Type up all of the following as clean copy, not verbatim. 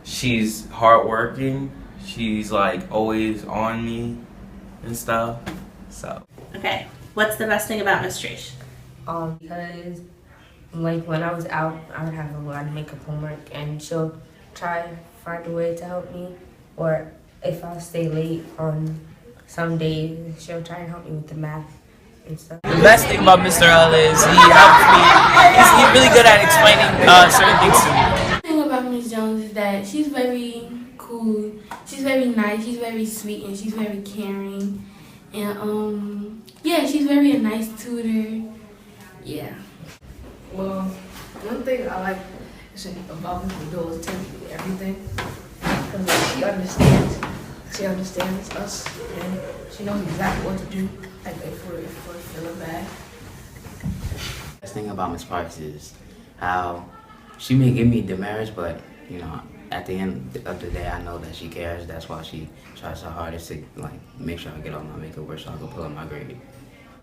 She's hardworking. She's like always on me and stuff. So. Okay. What's the best thing about Miss Trish? Because like when I was out, I would have a lot of makeup homework, and she'll try to find a way to help me. Or if I stay late on some days, she'll try and help me with the math and stuff. The best thing about Mr. L is he helps me. He's really good at explaining certain things to me. The thing about Miss Jones is that she's very cool. She's very nice. She's very sweet, and she's very caring. And yeah, she's very a nice tutor. Yeah. Well, one thing I like about Miss Doe is telling me everything. Because she understands. She understands us, and she knows exactly what to do. Like if we're feeling bad. The best thing about Miss Parks is how she may give me demerits, but you know, at the end of the day, I know that she cares. That's why she tries her hardest to like make sure I get all my makeup work so I can pull up my grade.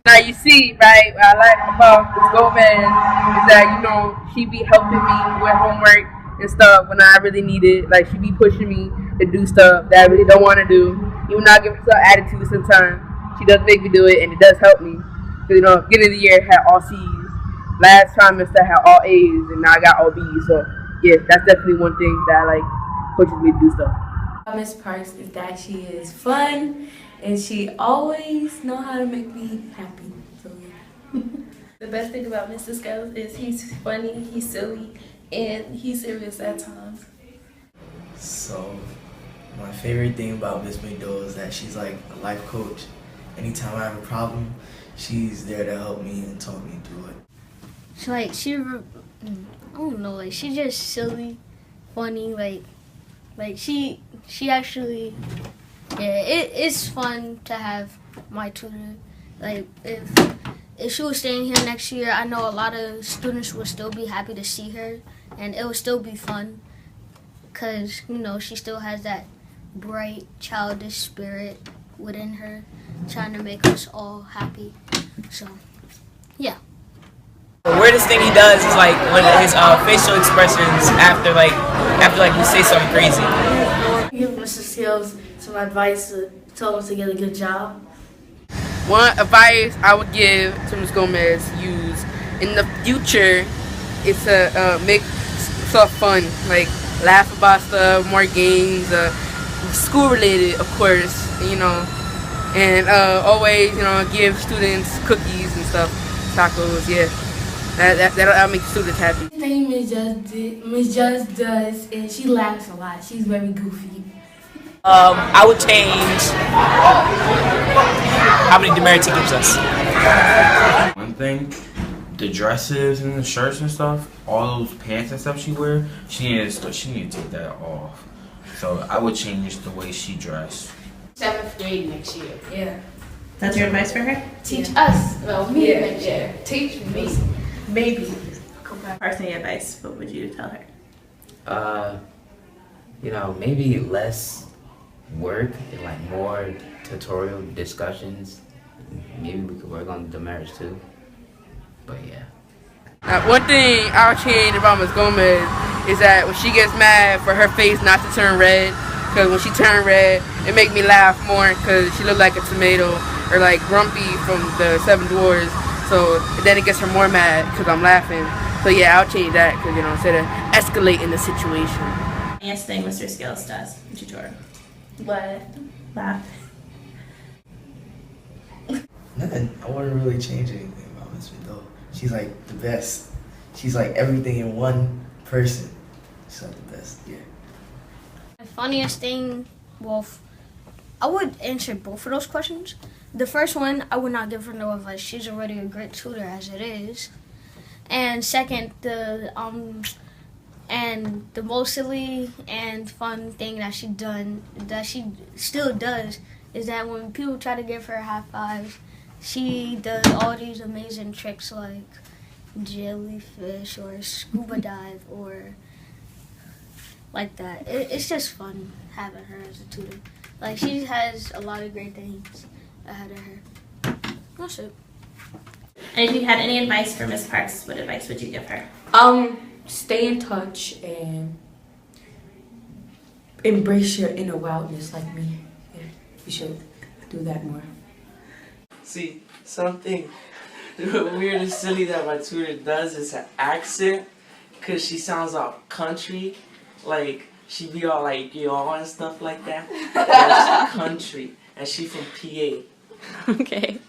Now you see, right, what I like about Ms. Gomez is that, you know, she be helping me with homework and stuff when I really need it. Like, she be pushing me to do stuff that I really don't want to do. Even though I give her some attitude sometimes, she does make me do it, and it does help me. Because, you know, beginning of the year, I had all C's. Last trimester, I had all A's, and now I got all B's. So, yeah, that's definitely one thing that, like, pushes me to do stuff. Miss Parks is that she is fun, and she always know how to make me happy. So yeah. The best thing about Mr. Scales is he's funny, he's silly, and he's serious at times. So, my favorite thing about Miss McDowell is that she's like a life coach. Anytime I have a problem, she's there to help me and talk me through it. So like I don't know, like she's just silly, funny, like she actually, yeah, it's fun to have my tutor. Like if she was staying here next year, I know a lot of students would still be happy to see her, and it would still be fun, cause you know she still has that bright childish spirit within her, trying to make us all happy. So, yeah. The weirdest thing he does is like when his facial expressions after we say something crazy. Give Mr. Scales some advice to tell him to get a good job. One advice I would give to Ms. Gomez use in the future is to make stuff fun, like laugh about stuff, more games, school related, of course, you know, and always, you know, give students cookies and stuff, tacos, yeah. That'll make students happy. The thing Miss Just does is she laughs a lot. She's very goofy. I would change how many demerits he gives us. One thing, the dresses and the shirts and stuff, all those pants and stuff she wear, she needs to take that off. So I would change the way she dressed. 7th grade next year. Yeah. That's your advice for her? Teach us. Well, me next year. Teach me. Maybe. Personal advice, what would you tell her? You know, maybe less work and like more tutorial discussions. Maybe we could work on the demerits too. But yeah. One thing I'll change about Ms. Gomez is that when she gets mad, for her face not to turn red. Because when she turned red, it make me laugh more because she looked like a tomato, or like Grumpy from the Seven Dwarfs. So then it gets her more mad because I'm laughing. So yeah, I'll change that because, you know, instead of escalating the situation. Funniest thing Mr. Scales does in Tutor. What? Laugh. Nothing. I wouldn't really change anything about Miss McDowell. She's like the best. She's like everything in one person. She's like the best, yeah. The funniest thing, well, I would answer both of those questions. The first one, I would not give her no advice. She's already a great tutor as it is. And second, the most silly and fun thing that she still does, is that when people try to give her high fives, she does all these amazing tricks like jellyfish or scuba dive or like that. It's just fun having her as a tutor. Like, she has a lot of great things ahead of her. That's it. And if you had any advice for Miss Parks, what advice would you give her? Stay in touch and embrace your inner wildness like me. Yeah, you should do that more. See, something weird and silly that my tutor does is her accent, cause she sounds all country, like she be all like y'all and stuff like that. That's country, and she from PA. Okay.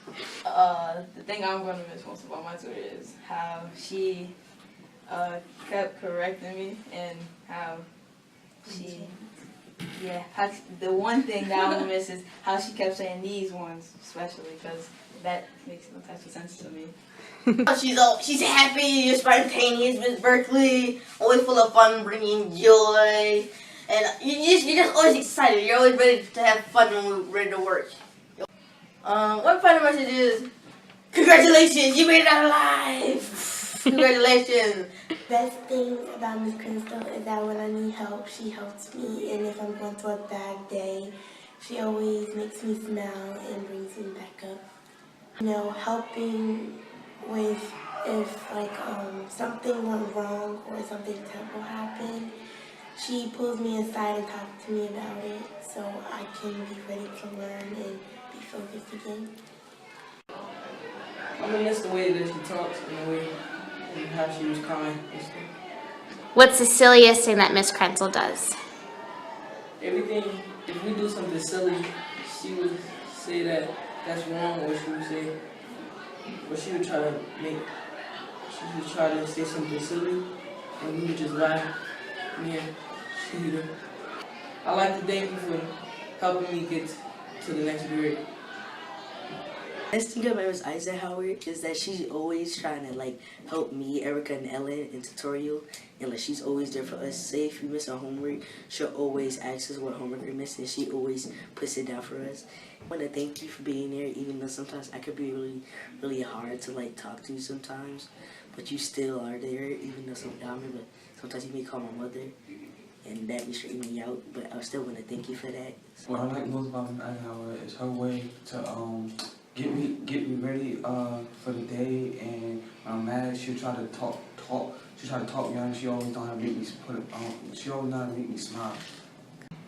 The thing I'm gonna miss most about my tutor is how she kept correcting me and how she, yeah, the one thing that I'm gonna miss is how she kept saying these ones, especially because that makes no type of sense to me. She's happy, spontaneous, Miss Berkeley, always full of fun, bringing joy, and you're just always excited. You're always ready to have fun when we're ready to work. One final message is, congratulations, you made it out alive. Congratulations. Best thing about Miss Crystal is that when I need help, she helps me, and if I'm going through a bad day, she always makes me smile and brings me back up. You know, helping with if like something went wrong or something terrible happened, she pulls me aside and talks to me about it so I can be ready to learn and be focused again. I'm gonna miss the way that she talks and the way and how she was kind and stuff. What's the silliest thing that Miss Krenzel does? Everything, if we do something silly, she would say that that's wrong, or she would say, or she would try to say something silly, and we would just laugh. Yeah, she would. I like to thank you for helping me get to the next grade. Best thing about Miss Eisenhower is that she's always trying to like help me, Erica, and Ellen in tutorial, and like she's always there for us. Say if we miss our homework, she'll always ask us what homework we're missing. She always puts it down for us. I want to thank you for being there, even though sometimes I could be really hard to like talk to sometimes, but you still are there, even though sometimes you may call my mother, and that be straightening me out. But I still want to thank you for that. What I like most about Miss Eisenhower is her way to get me ready for the day, and when I'm mad, she'll try to talk. She try to talk me out, and she always know how to make me she always know how to make me smile.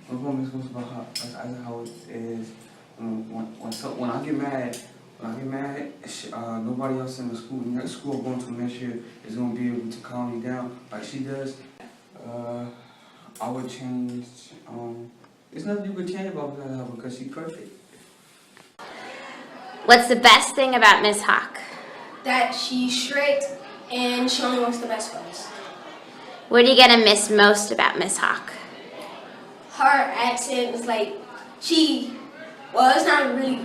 What I miss most about her, Miss Eisenhower, is when I get mad, nobody else in the school I'm going to next year is gonna be able to calm me down like she does. I would change. There's nothing you could change about Miss Eisenhower because she's perfect. What's the best thing about Miss Hawk? That she's strict and she only wants the best for us. What are you gonna miss most about Miss Hawk? Her accent is like, well, it's not really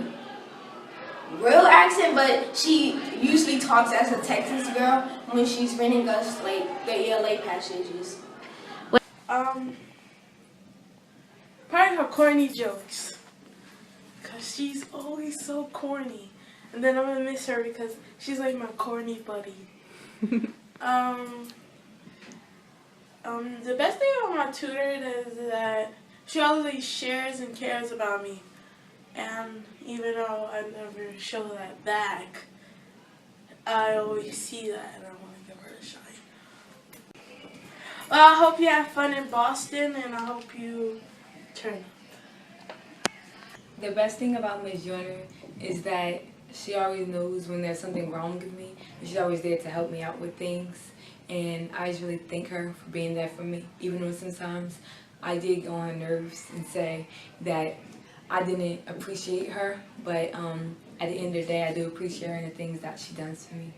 real accent, but she usually talks as a Texas girl when she's reading us like the ELA passages. Probably her corny jokes, cause she's always so corny, and then I'm gonna miss her because she's like my corny buddy. The best thing about my tutor is that she always shares and cares about me, and even though I never show that back, I always see that and I want to give her a shine. Well, I hope you have fun in Boston, and I hope you turn up. The best thing about Miss Joyner is that she always knows when there's something wrong with me, and she's always there to help me out with things. And I just really thank her for being there for me, even though sometimes I did go on nerves and say that I didn't appreciate her, but at the end of the day, I do appreciate her and the things that she does for me.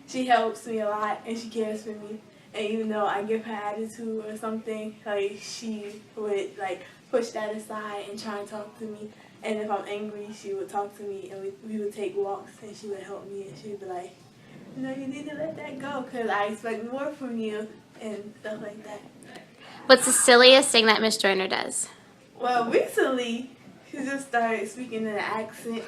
She helps me a lot, and she cares for me. And even though I give her attitude or something, like she would like push that aside and try and talk to me. And if I'm angry, she would talk to me, and we would take walks, and she would help me, and she would be like, "No, you need to let that go, because I expect more from you," and stuff like that. What's the silliest thing that Miss Joyner does? Well, recently, she just started speaking in an accent,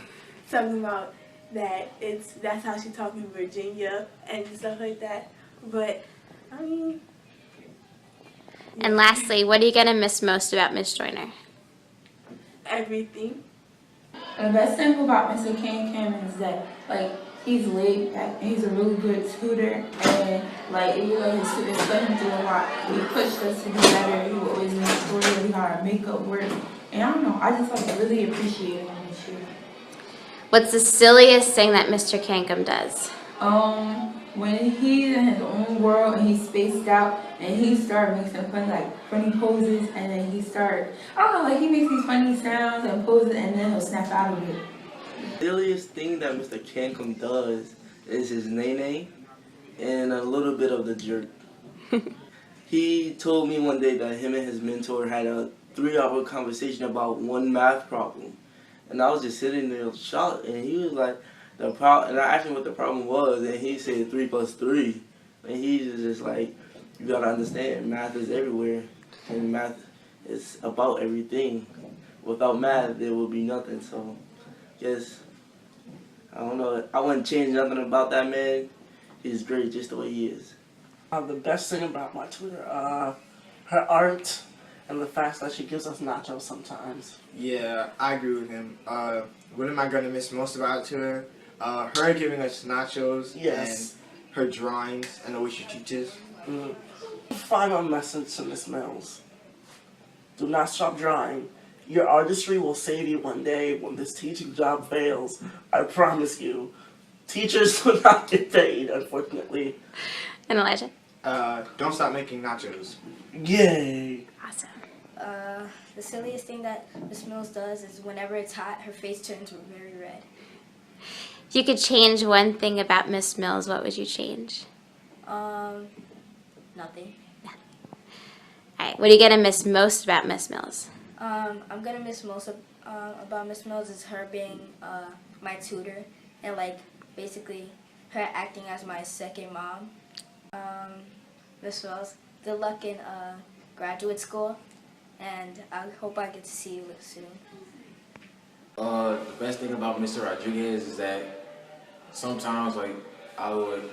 talking about that that's how she talks in Virginia and stuff like that. But, I mean... And lastly, what are you going to miss most about Miss Joyner? Everything. The best thing about Mr. Kim is that, like, he's laid back and he's a really good tutor, and like even though his students put him through a lot, he pushed us to do better. He would always make sure really how our makeup work. And I don't know, I just like really appreciated him this year. What's the silliest thing that Mr. Cankum does? When he's in his own world and he's spaced out and he started making some funny poses, and then I don't know, like he makes these funny sounds and poses and then he'll snap out of it. The silliest thing that Mr. Cankum does is his nay-nay and a little bit of the jerk. He told me one day that him and his mentor had a 3-hour conversation about one math problem. And I was just sitting there shocked, and he was like, and I asked him what the problem was, and he said 3 plus 3. And he's just like, you gotta understand, math is everywhere, and math is about everything. Without math, there will be nothing. So, yes, I don't know. I wouldn't change nothing about that man. He's great just the way he is. The best thing about my tutor, her art and the fact that she gives us nachos sometimes. Yeah, I agree with him. What am I going to miss most about her? Her giving us nachos, yes, and her drawings and the way she teaches. Final message to Miss Mills. Do not stop drawing. Your artistry will save you one day when this teaching job fails. I promise you. Teachers do not get paid, unfortunately. And Elijah? Don't stop making nachos. Yay! Awesome. The silliest thing that Miss Mills does is whenever it's hot, her face turns very red. If you could change one thing about Miss Mills, what would you change? Nothing. Alright, what are you going to miss most about Miss Mills? I'm gonna miss most about Miss Mills is her being my tutor and like basically her acting as my second mom. Miss Mills, good luck in graduate school, and I hope I get to see you soon. The best thing about Mr. Rodriguez is that sometimes like I would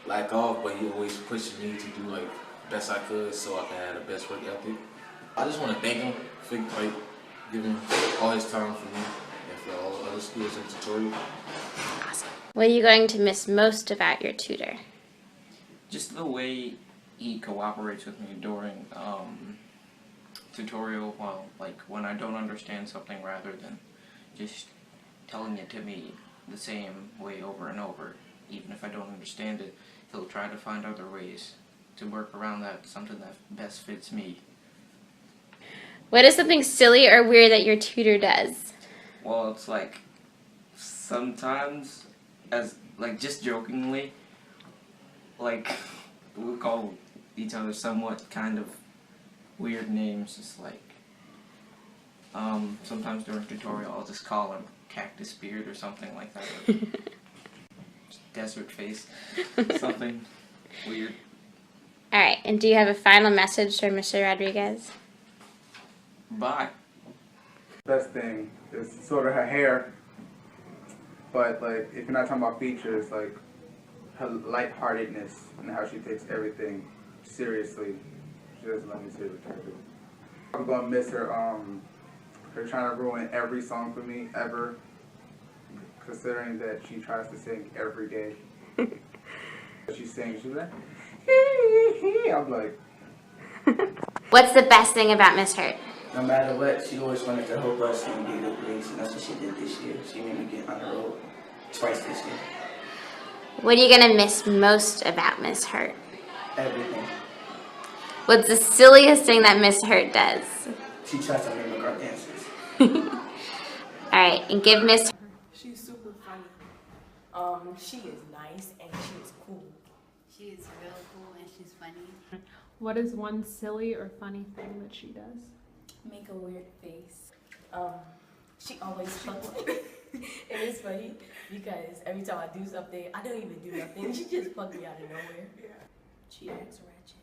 lack off, but he always pushed me to do like best I could so I can have the best work ethic. I just want to thank him for like giving all his time for me and for all the other schools in tutorial. Awesome. What are you going to miss most about your tutor? Just the way he cooperates with me during tutorial, well, like when I don't understand something, rather than just telling it to me the same way over and over. Even if I don't understand it, he'll try to find other ways to work around that, something that best fits me. What is something silly or weird that your tutor does? Well, it's like sometimes, as like just jokingly, like we'll call each other somewhat kind of weird names. Just like sometimes during tutorial, I'll just call him Cactus Beard or something like that. Or Desert Face, something weird. All right, and do you have a final message for Mr. Rodriguez? Bye. Best thing is sort of her hair, but like if you're not talking about features, like her lightheartedness and how she takes everything seriously. She doesn't let me seriously. I'm gonna miss her. Her trying to ruin every song for me ever, considering that she tries to sing every day. She sings, she's like, I'm like. What's the best thing about Miss Hurt? No matter what, she always wanted to help us and get good grades, and that's what she did this year. She made me get on the road twice this year. What are you going to miss most about Miss Hurt? Everything. What's the silliest thing that Miss Hurt does? She tries to mimic our dances. Alright, and give Miss... She's super funny. She is nice and she is cool. She is real cool and she's funny. What is one silly or funny thing that she does? Make a weird face. She always fucks it. And it's funny because every time I do something, I don't even do nothing. She just fucks me out of nowhere. She acts ratchet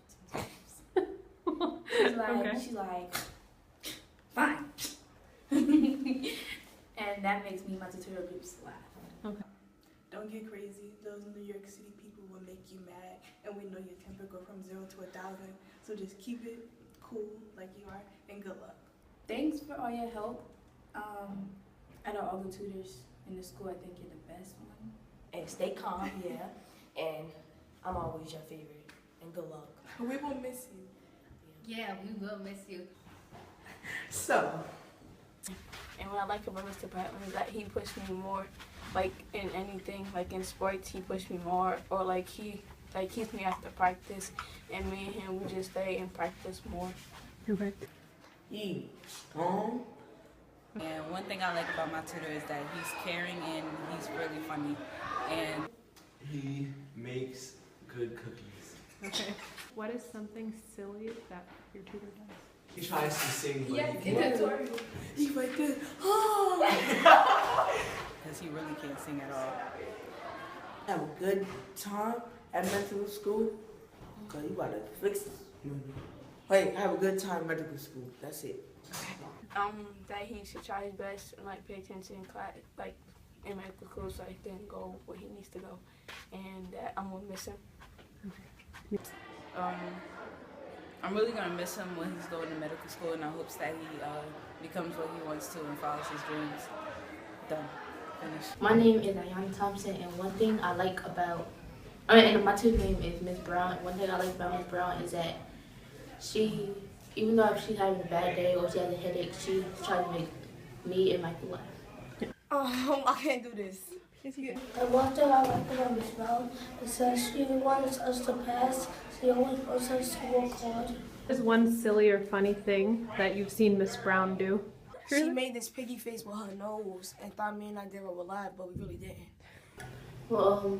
sometimes. She's like, fine. And that makes me and my tutorial groups laugh. Okay. Don't get crazy. Those New York City people will make you mad, and we know your temper go from 0 to 1,000. So just keep it cool like you are, and good luck. Thanks for all your help. Out of all the tutors in the school, I think you're the best one. And stay calm, yeah. And I'm always your favorite. And good luck. We will miss you. Yeah, we will miss you. So. And what I like about Mr. Patton is that he pushed me more, like in anything, like in sports, he pushed me more, or like he keeps me after practice, and me and him we just stay and practice more. Okay. And one thing I like about my tutor is that he's caring and he's really funny. And he makes good cookies. Okay. What is something silly that your tutor does? He tries to sing, but Yes, he in can't. tutorial. He's like this. because he really can't sing at all. Have a good time at medical school. Cause you about to fix it. Wait, have a good time at medical school. That's it. That he should try his best and like pay attention in class, like in medical school, so he can go where he needs to go, and that I'm gonna miss him. I'm really gonna miss him when he's going to medical school, and I hope that he becomes what he wants to and follows his dreams. Done. Finished. My name is Ayana Thompson, and one thing I like about, and my tutor name is Miss Brown. One thing I like about Miss Brown is that she, even though if she's having a bad day or she has a headache, she tries to make me and Michael laugh. I can't do this. And one thing I like about Miss Brown is that she wants us to pass. She always wants us to work hard. What is one silly or funny thing that you've seen Miss Brown do? She made this piggy face with her nose and thought me and Idira were live, but we really didn't. Well,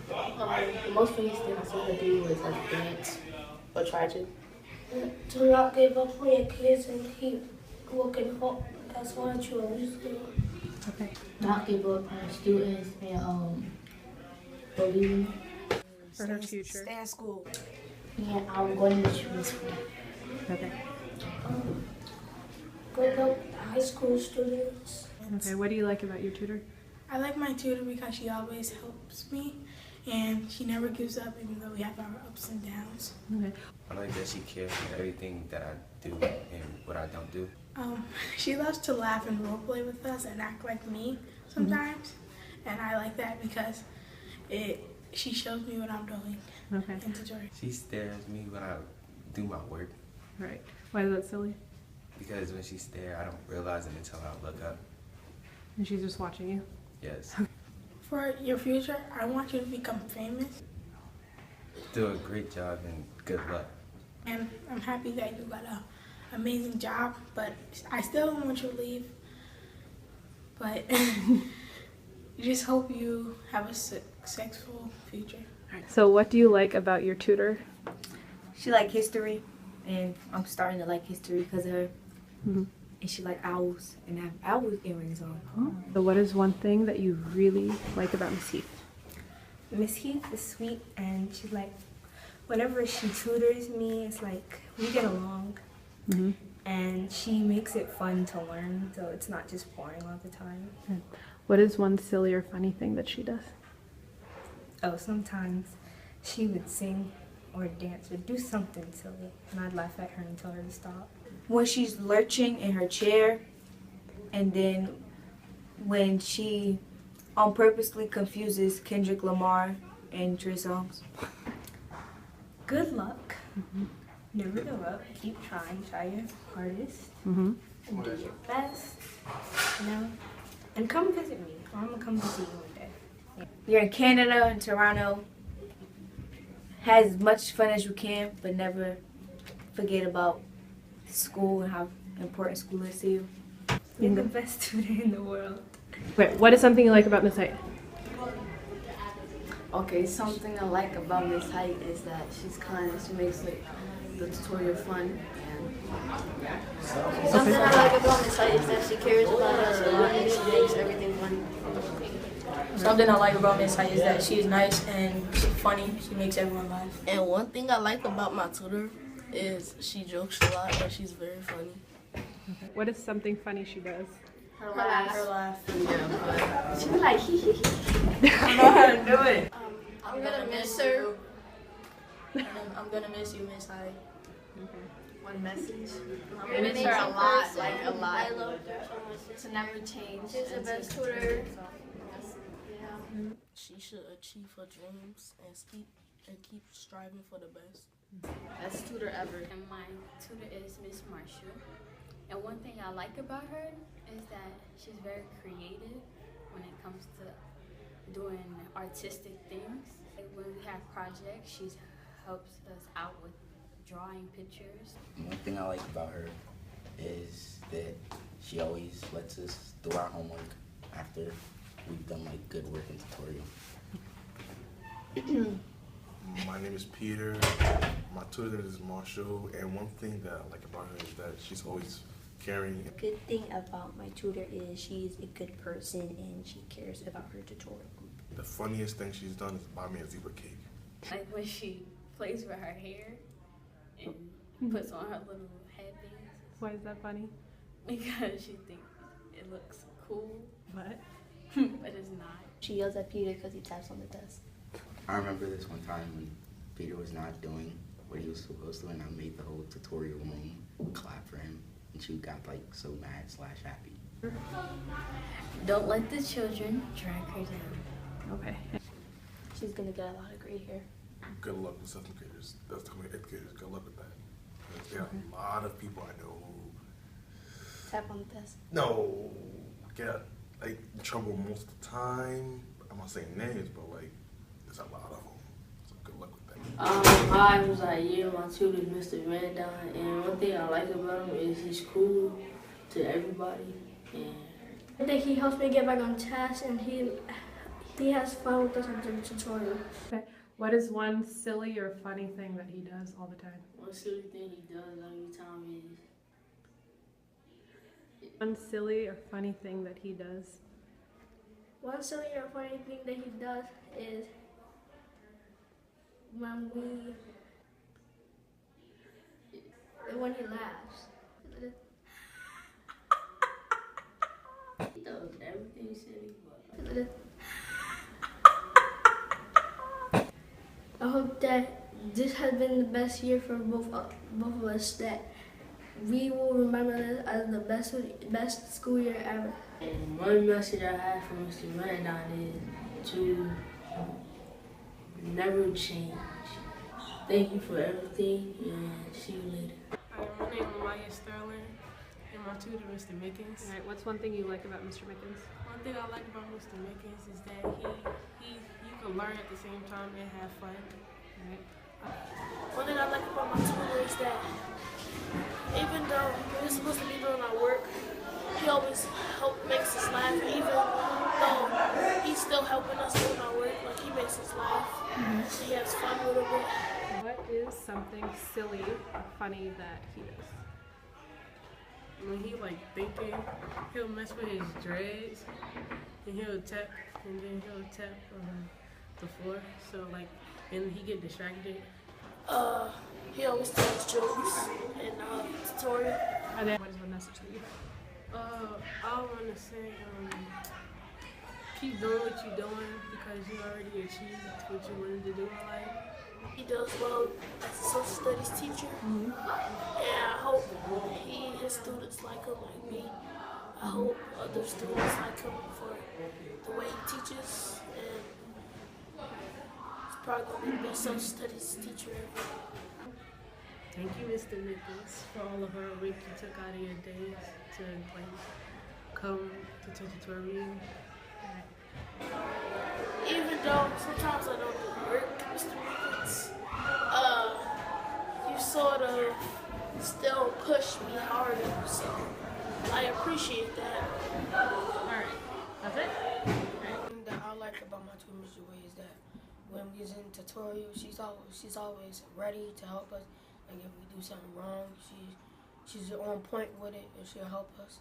the most famous thing I saw her do was like dance or try to. Do not give up on your kids and keep working hard. That's what you always do. Okay. Not give up on students and believe in For her future. Stay in school. Yeah, I'm going to choose for that. Okay. Good luck, high school students. Okay, what do you like about your tutor? I like my tutor because she always helps me and she never gives up even though we have our ups and downs. Okay. I like that she cares for everything that I do and what I don't do. She loves to laugh and role play with us and act like me sometimes. And I like that because she shows me what I'm doing in tutorial. She stares at me when I do my work. Right. Why is that silly? Because when she stares, I don't realize it until I look up. And she's just watching you? Yes. For your future, I want you to become famous. Do a great job and good luck. And I'm happy that you got an amazing job, but I still don't want you to leave. But just hope you have a successful future. So what do you like about your tutor? She like history, and I'm starting to like history because of her. Mm-hmm. And she like owls, and I have owl earrings on. So what is one thing that you really like about Miss Heath? Miss Heath is sweet, and she's like, whenever she tutors me, it's like we get along. Mm-hmm. And she makes it fun to learn, so it's not just boring all the time. What is one silly or funny thing that she does? Oh, sometimes she would sing or dance or do something silly, and I'd laugh at her and tell her to stop. When she's lurching in her chair, and then when she purposely confuses Kendrick Lamar and Trey Songz. Good luck. Mm-hmm. Never give up. Keep trying. Try your hardest. Mm-hmm. And do your best. You know? And come visit me. I'm going to come visit you one day. Yeah. You're in Canada, in Toronto. Have as much fun as you can, but never forget about school and how important school is to you. You're the best student in the world. Wait, what is something you like about Miss Height? Okay, something I like about Miss Height is that she's kind. She makes like the tutorial fun. And Something I like about Miss Height is that she cares about us a lot and she makes everything fun. Something I like about Miss Height is that she's nice and she's funny. She makes everyone laugh. And one thing I like about my tutor is she jokes a lot and she's very funny. Okay. What is something funny she does? Her laugh. Her laugh. Yeah, she be like hee hee hee. I know how to do it. I'm gonna miss her. I'm gonna miss you, Miss Height. one message. I'm gonna miss her a lot, like a lot. I love her so much. To never change. She's the best tutor. She she should achieve her dreams and keep striving for the best. Best tutor ever. And my tutor is Miss Marshall. And one thing I like about her is that she's very creative when it comes to doing artistic things. Like when we have projects, she helps us out with drawing pictures. One thing I like about her is that she always lets us do our homework after we've done like good work in tutorial. My name is Peter. My tutor is Marshall, and one thing that I like about her is that she's always caring. The good thing about my tutor is she's a good person and she cares about her tutorial group. The funniest thing she's done is buy me a zebra cake. Like when she plays with her hair and puts on her little headbands. Why is that funny? Because she thinks it looks cool. But? But it's not. She yells at Peter because he taps on the desk. I remember this one time when Peter was not doing what he was supposed to, and I made the whole tutorial room clap for him, and she got like so mad / happy. Don't let the children drag her down. Okay. She's gonna get a lot of gray hair. Good luck with 7th graders. That's the 8th graders. Good luck with that. There are a lot of people I know who Tap on the desk. no get like in trouble most of the time. I'm not saying names, but like there's a lot of them. So good luck with that. Hi, was like, my tutor is Mr. Vandine, and one thing I like about him is he's cool to everybody. And I think he helps me get back on task, and he has fun with us on the tutorial. Okay. What is one silly or funny thing that he does all the time? one silly thing he does every time is... One silly or funny thing that he does? One silly or funny thing that he does is when he laughs. He does everything silly, but... I hope that this has been the best year for both of us, that we will remember this as the best school year ever. And one message I have for Mr. Vandine is to never change. Thank you for everything, and see you later. Hi, my name is Maya Sterling, and my tutor, Mr. Mickens. All right, what's one thing you like about Mr. Mickens? One thing I like about Mr. Mickens is that you can learn at the same time and have fun. Right. One thing I like about my tutor is that even though we're supposed to be doing our work, he always makes us laugh. Even though he's still helping us doing our work, like he makes us laugh. He has fun with it. What is something silly or funny that he does? When he like thinking, he'll mess with his dreads, and he'll tap, and then he'll tap the floor. So like, and he get distracted. He always tells jokes in tutorial. And then, what is one message that you have? I want to say, keep doing what you're doing because you already achieved what you wanted to do in life. He does well as a social studies teacher, and I hope his students like him like me. I hope other students like him for the way he teaches, and he's probably going to be the best social studies teacher ever. Thank you, Mr. Nichols, for all the hard work you took out of your days to come to tutorial. Even though sometimes I don't do work, Mr. Nichols, you sort of still push me harder, so I appreciate that. Alright, that's it? The thing that I like about my tutor, Mr. Way, is that when we're in tutorial, she's always ready to help us. Like if we do something wrong, she's on point with it and she'll help us.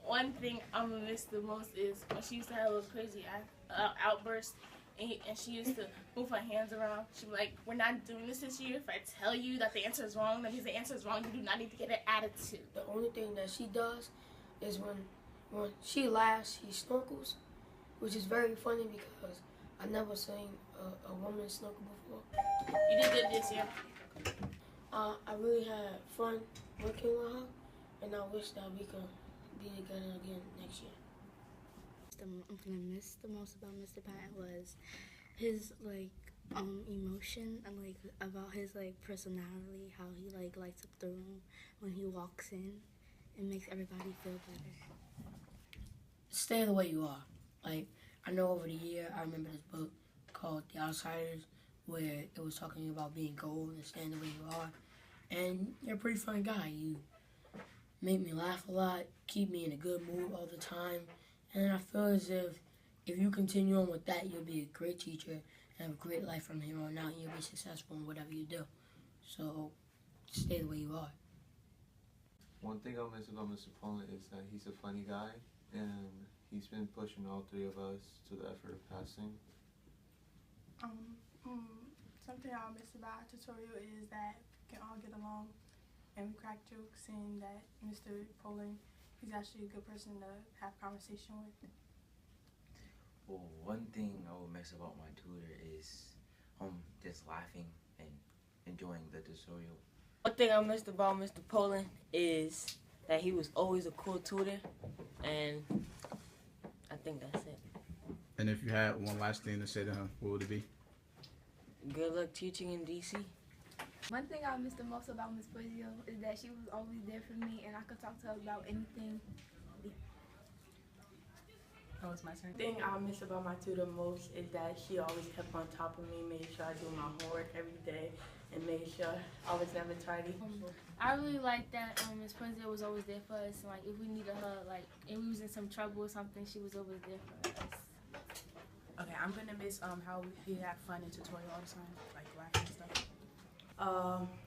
One thing I'm gonna miss the most is when she used to have those crazy outbursts, and she used to move her hands around. She'd be like, "We're not doing this year. If I tell you that the answer is wrong, that means the answer is wrong. You do not need to get an attitude." The only thing that she does is when she laughs, she snorkels, which is very funny because I never seen a woman snorkel before. You did good this year. I really had fun working with her, and I wish that we could be together again next year. gonna miss the most about Mr. Patton was his emotion and about his personality, how he lights up the room when he walks in. It makes everybody feel better. Stay the way you are. I know over the year I remember this book called The Outsiders, where it was talking about being gold and staying the way you are. And you're a pretty funny guy. You make me laugh a lot, keep me in a good mood all the time. And I feel as if you continue on with that, you'll be a great teacher and have a great life from here on out, and you'll be successful in whatever you do. So stay the way you are. One thing I'll miss about Mr. Poland is that he's a funny guy, and he's been pushing all three of us to the effort of passing. Something I'll miss about our tutorial is that we can all get along and we crack jokes, and that Mr. Poland, he's actually a good person to have conversation with. Well, one thing I will miss about my tutor is just laughing and enjoying the tutorial. One thing I missed about Mr. Poland is that he was always a cool tutor, and I think that's it. And if you had one last thing to say to him, what would it be? Good luck teaching in DC. One thing I miss the most about Miss Poisio is that she was always there for me, and I could talk to her about anything. Oh, it's my turn. The thing I miss about my tutor most is that she always kept on top of me, made sure I do my homework every day, and made sure I was never tardy. I really like that Miss Poisio was always there for us. And, if we needed her, if we was in some trouble or something, she was always there for us. Okay, I'm gonna miss how he had fun in tutorial all the time, laughing and stuff.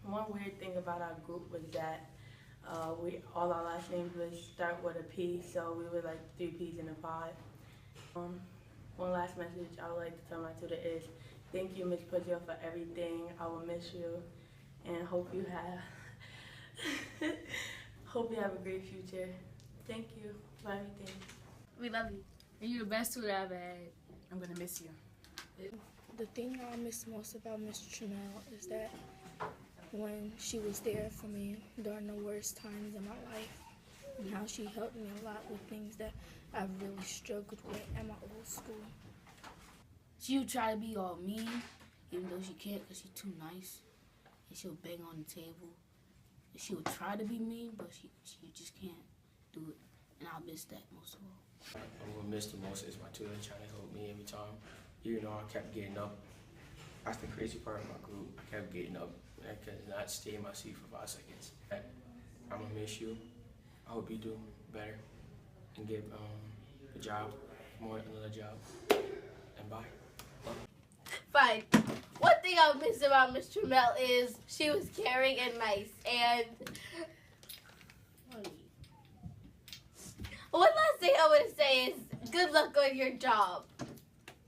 One weird thing about our group was that all our last names would start with a P, so we were 3 P's in a pod. One last message I would like to tell my tutor is, thank you, Miss Poisio, for everything. I will miss you, and hope you have a great future. Thank you for everything. We love you. And you're the best tutor I've ever had. I'm gonna miss you. The thing I miss most about Miss Tramell is that when she was there for me during the worst times in my life, and how she helped me a lot with things that I really struggled with at my old school. She would try to be all mean, even though she can't because she's too nice. And she'll bang on the table. And she would try to be mean, but she just can't do it. And I'll miss that most of all. I'm gonna miss the most is my tutor trying to help me every time. Even though I kept getting up. That's the crazy part of my group. I kept getting up. I could not stay in my seat for 5 seconds. I'm gonna miss you. I hope you do better and get a job, another job. And bye. Fine. One thing I miss about Miss Tramell is she was caring and nice. And one last thing I want to say is good luck on your job.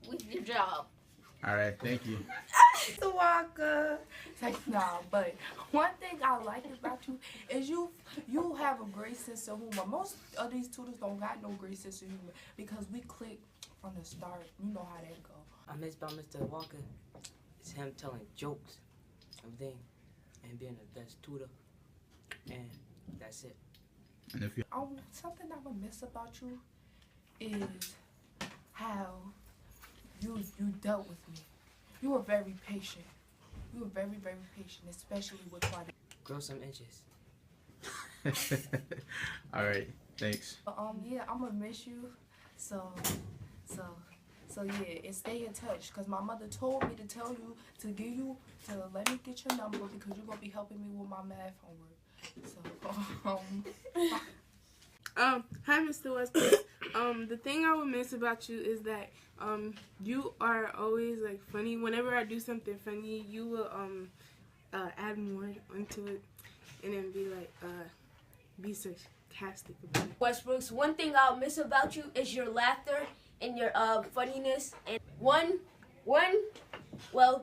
With your job. All right, thank you. Mr. Walker. Nah, but one thing I like about you is you have a great sense of humor. Most of these tutors don't got no great sense of humor because we click from the start. You know how that go. I miss about Mr. Walker is him telling jokes, everything, and being the best tutor. And that's it. And if you something I would miss about you is how you dealt with me. You were very patient. You were very, very patient, especially with trying to grow some inches. All right, thanks. Yeah, I'm gonna miss you. So yeah, and stay in touch. Cause my mother told me to tell you to let me get your number because you're gonna be helping me with my math homework. So Hi, Mr. Westbrook. The thing I would miss about you is that you are always funny. Whenever I do something funny, you will add more onto it, and then be sarcastic about it. Westbrooks, one thing I'll miss about you is your laughter and your funniness. And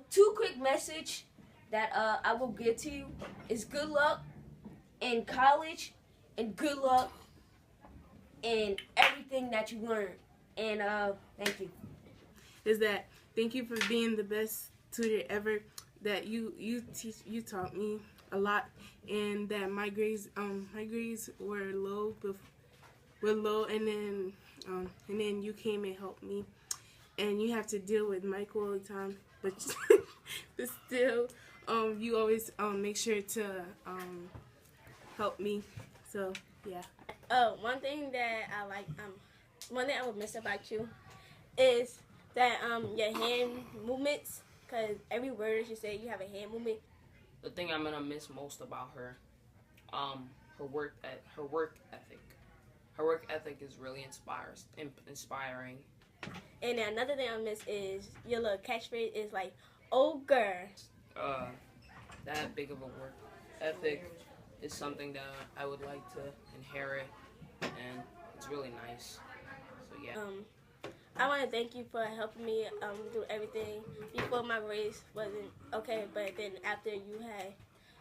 two quick message that I will give to you is good luck in college and good luck in everything that you learn. And thank you. Is that thank you for being the best tutor ever. That you taught me a lot, and that my grades were low Willow, and then you came and helped me. And you have to deal with Michael all the time, but but still, you always make sure to help me. So yeah. Oh, one thing that I like, one thing I would miss about you is that your hand movements, cause every word you say, you have a hand movement. The thing I'm gonna miss most about her, her work ethic. Her work ethic is really inspiring. And then another thing I miss is your little catchphrase is like, "Oh girl." That big of a work ethic is something that I would like to inherit, and it's really nice. So yeah. I want to thank you for helping me do everything. Before my race wasn't okay, but then after you had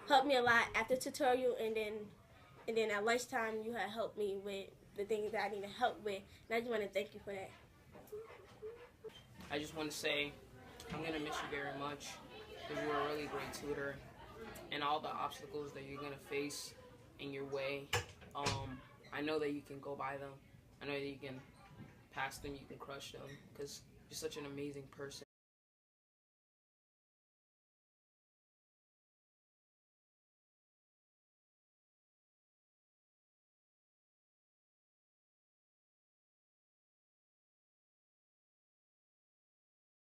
helped me a lot after tutorial, and then at lunchtime you had helped me with the things that I needed help with, and I just want to thank you for that. I just want to say I'm gonna miss you very much because you were a really great tutor, and all the obstacles that you're gonna face in your way. I know that you can go by them. I know that you can pass them, you can crush them, because you're such an amazing person.